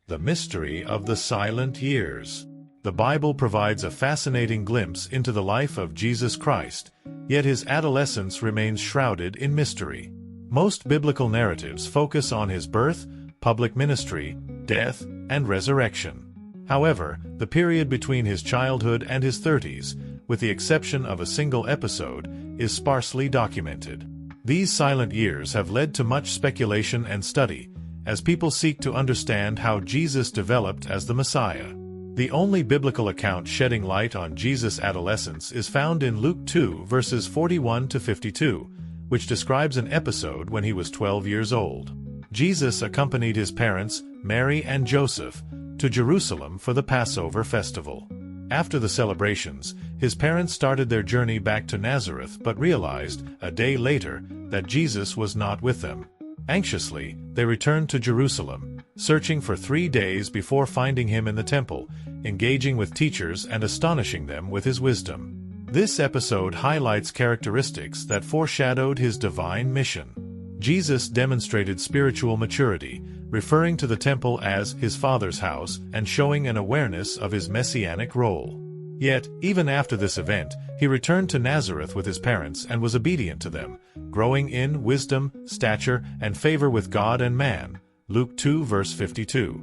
The mystery of the silent years. The Bible provides a fascinating glimpse into the life of Jesus Christ, yet his adolescence remains shrouded in mystery. Most biblical narratives focus on his birth, public ministry, death, and resurrection. However, the period between his childhood and his 30s, with the exception of a single episode, is sparsely documented. These silent years have led to much speculation and study, as people seek to understand how Jesus developed as the Messiah. The only biblical account shedding light on Jesus' adolescence is found in Luke 2 verses 41 to 52, which describes an episode when he was 12 years old. Jesus accompanied his parents, Mary and Joseph, to Jerusalem for the Passover festival. After the celebrations, his parents started their journey back to Nazareth but realized, a day later, that Jesus was not with them. Anxiously, they returned to Jerusalem, searching for 3 days before finding him in the temple, engaging with teachers and astonishing them with his wisdom. This episode highlights characteristics that foreshadowed his divine mission. Jesus demonstrated spiritual maturity, referring to the temple as his Father's house and showing an awareness of his messianic role. Yet, even after this event, he returned to Nazareth with his parents and was obedient to them, growing in wisdom, stature, and favor with God and man. Luke 2 verse 52.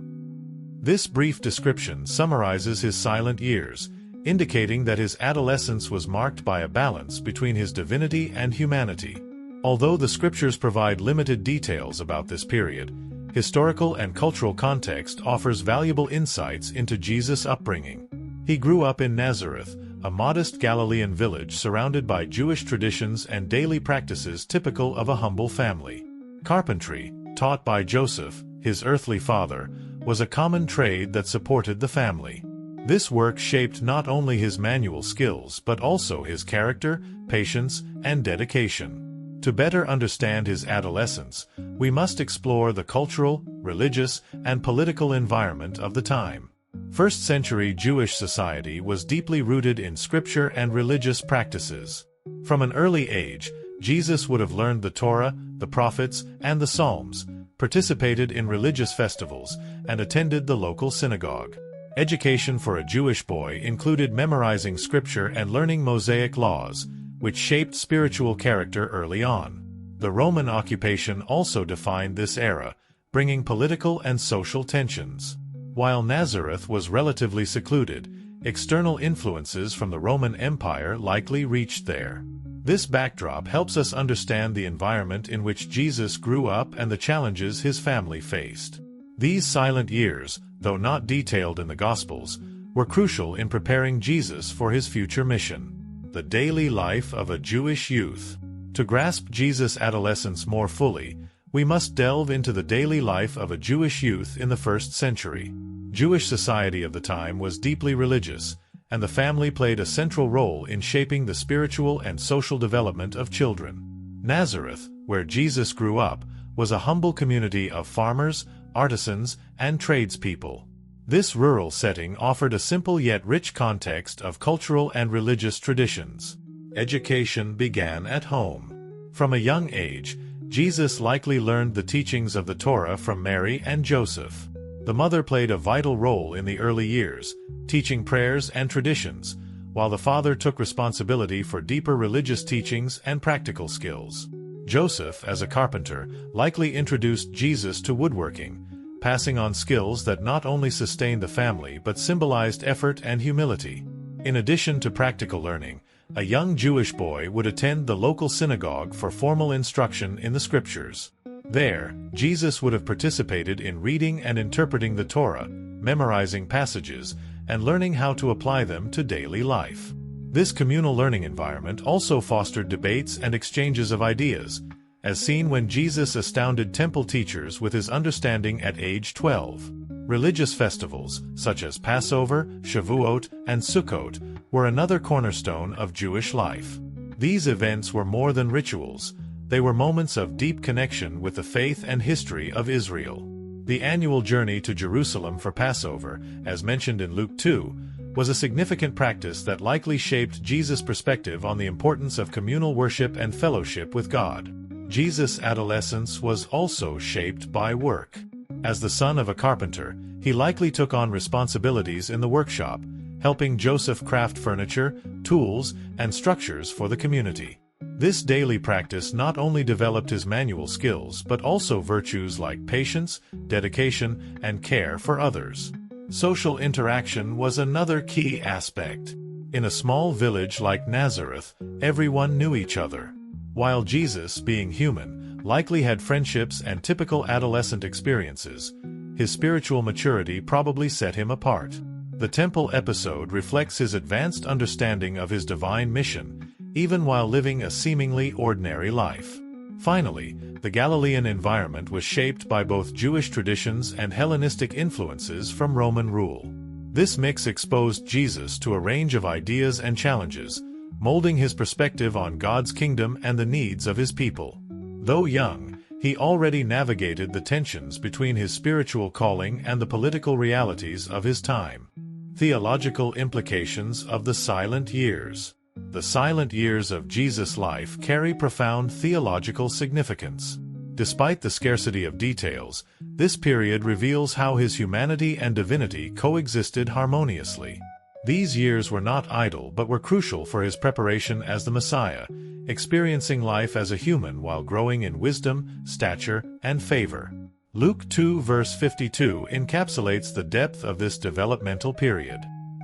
This brief description summarizes his silent years, indicating that his adolescence was marked by a balance between his divinity and humanity. Although the scriptures provide limited details about this period, historical and cultural context offers valuable insights into Jesus' upbringing. He grew up in Nazareth, a modest Galilean village surrounded by Jewish traditions and daily practices typical of a humble family. Carpentry, taught by Joseph, his earthly father, was a common trade that supported the family. This work shaped not only his manual skills but also his character, patience, and dedication. To better understand his adolescence, we must explore the cultural, religious, and political environment of the time. First-century Jewish society was deeply rooted in scripture and religious practices. From an early age, Jesus would have learned the Torah, the prophets, and the Psalms, participated in religious festivals, and attended the local synagogue. Education for a Jewish boy included memorizing scripture and learning Mosaic laws, which shaped spiritual character early on. The Roman occupation also defined this era, bringing political and social tensions. While Nazareth was relatively secluded, external influences from the Roman Empire likely reached there. This backdrop helps us understand the environment in which Jesus grew up and the challenges his family faced. These silent years, though not detailed in the Gospels, were crucial in preparing Jesus for his future mission. The daily life of a Jewish youth. To grasp Jesus' adolescence more fully, we must delve into the daily life of a Jewish youth in the first century. Jewish society of the time was deeply religious, and the family played a central role in shaping the spiritual and social development of children. Nazareth, where Jesus grew up, was a humble community of farmers, artisans, and tradespeople. This rural setting offered a simple yet rich context of cultural and religious traditions. Education began at home. From a young age, Jesus likely learned the teachings of the Torah from Mary and Joseph. The mother played a vital role in the early years, teaching prayers and traditions, while the father took responsibility for deeper religious teachings and practical skills. Joseph, as a carpenter, likely introduced Jesus to woodworking, passing on skills that not only sustained the family but symbolized effort and humility. In addition to practical learning, a young Jewish boy would attend the local synagogue for formal instruction in the scriptures. There, Jesus would have participated in reading and interpreting the Torah, memorizing passages, and learning how to apply them to daily life. This communal learning environment also fostered debates and exchanges of ideas, as seen when Jesus astounded temple teachers with his understanding at age 12. Religious festivals, such as Passover, Shavuot, and Sukkot, were another cornerstone of Jewish life. These events were more than rituals. They were moments of deep connection with the faith and history of Israel. The annual journey to Jerusalem for Passover, as mentioned in Luke 2, was a significant practice that likely shaped Jesus' perspective on the importance of communal worship and fellowship with God. Jesus' adolescence was also shaped by work. As the son of a carpenter, he likely took on responsibilities in the workshop, helping Joseph craft furniture, tools, and structures for the community. This daily practice not only developed his manual skills but also virtues like patience, dedication, and care for others. Social interaction was another key aspect. In a small village like Nazareth, everyone knew each other. While Jesus, being human, likely had friendships and typical adolescent experiences, his spiritual maturity probably set him apart. The temple episode reflects his advanced understanding of his divine mission, even while living a seemingly ordinary life. Finally, the Galilean environment was shaped by both Jewish traditions and Hellenistic influences from Roman rule. This mix exposed Jesus to a range of ideas and challenges, molding his perspective on God's kingdom and the needs of his people. Though young, he already navigated the tensions between his spiritual calling and the political realities of his time. Theological implications of the silent years. The silent years of Jesus' life carry profound theological significance. Despite the scarcity of details, this period reveals how his humanity and divinity coexisted harmoniously. These years were not idle but were crucial for his preparation as the Messiah, experiencing life as a human while growing in wisdom, stature, and favor. Luke 2 verse 52 encapsulates the depth of this developmental period.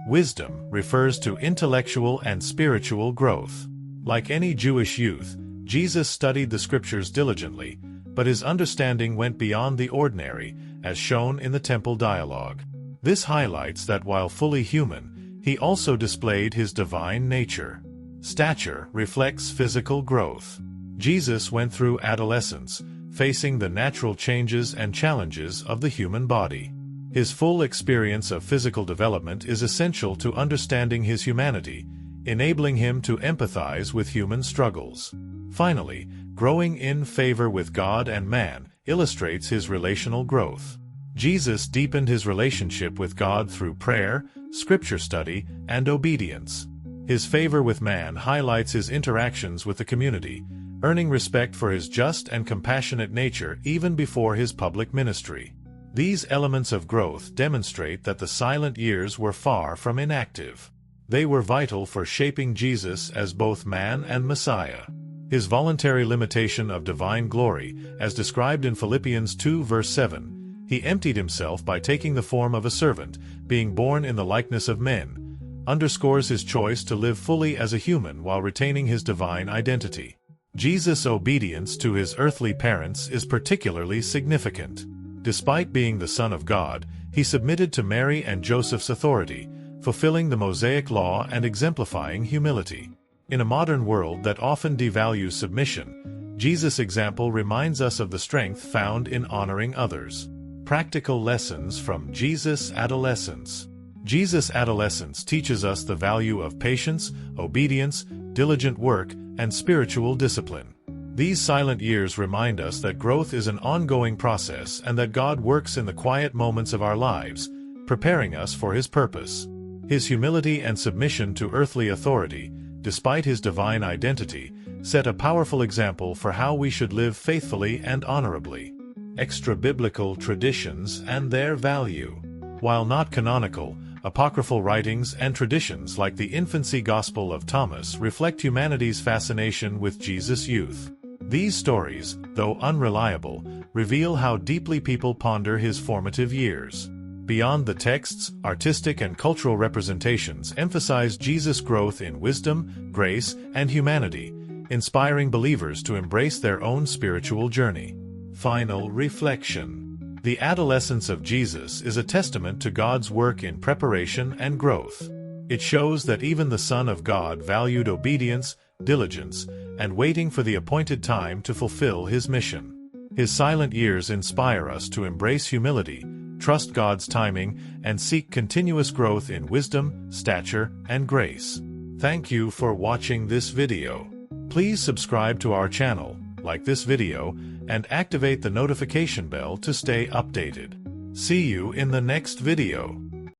Wisdom refers to intellectual and spiritual growth. Like any Jewish youth, Jesus studied the scriptures diligently, but his understanding went beyond the ordinary, as shown in the temple dialogue. This highlights that while fully human, he also displayed his divine nature. Stature reflects physical growth. Jesus went through adolescence, facing the natural changes and challenges of the human body. His full experience of physical development is essential to understanding his humanity, enabling him to empathize with human struggles. Finally, growing in favor with God and man illustrates his relational growth. Jesus deepened his relationship with God through prayer, scripture study, and obedience. His favor with man highlights his interactions with the community, earning respect for his just and compassionate nature even before his public ministry. These elements of growth demonstrate that the silent years were far from inactive. They were vital for shaping Jesus as both man and Messiah. His voluntary limitation of divine glory, as described in Philippians 2 verse 7, he emptied himself by taking the form of a servant, being born in the likeness of men, underscores his choice to live fully as a human while retaining his divine identity. Jesus' obedience to his earthly parents is particularly significant. Despite being the Son of God, he submitted to Mary and Joseph's authority, fulfilling the Mosaic law and exemplifying humility. In a modern world that often devalues submission, Jesus' example reminds us of the strength found in honoring others. Practical lessons from Jesus' adolescence. Jesus' adolescence teaches us the value of patience, obedience, diligent work, and spiritual discipline. These silent years remind us that growth is an ongoing process and that God works in the quiet moments of our lives, preparing us for his purpose. His humility and submission to earthly authority, despite his divine identity, set a powerful example for how we should live faithfully and honorably. Extra-biblical traditions and their value. While not canonical, apocryphal writings and traditions like the infancy Gospel of Thomas reflect humanity's fascination with Jesus' youth. These stories, though unreliable, reveal how deeply people ponder his formative years. Beyond the texts, artistic and cultural representations emphasize Jesus' growth in wisdom, grace, and humanity, inspiring believers to embrace their own spiritual journey. Final reflection. The adolescence of Jesus is a testament to God's work in preparation and growth. It shows that even the Son of God valued obedience, diligence, and waiting for the appointed time to fulfill his mission. His silent years inspire us to embrace humility, trust God's timing, and seek continuous growth in wisdom, stature, and grace. Thank you for watching this video. Please subscribe to our channel, like this video, and activate the notification bell to stay updated. See you in the next video.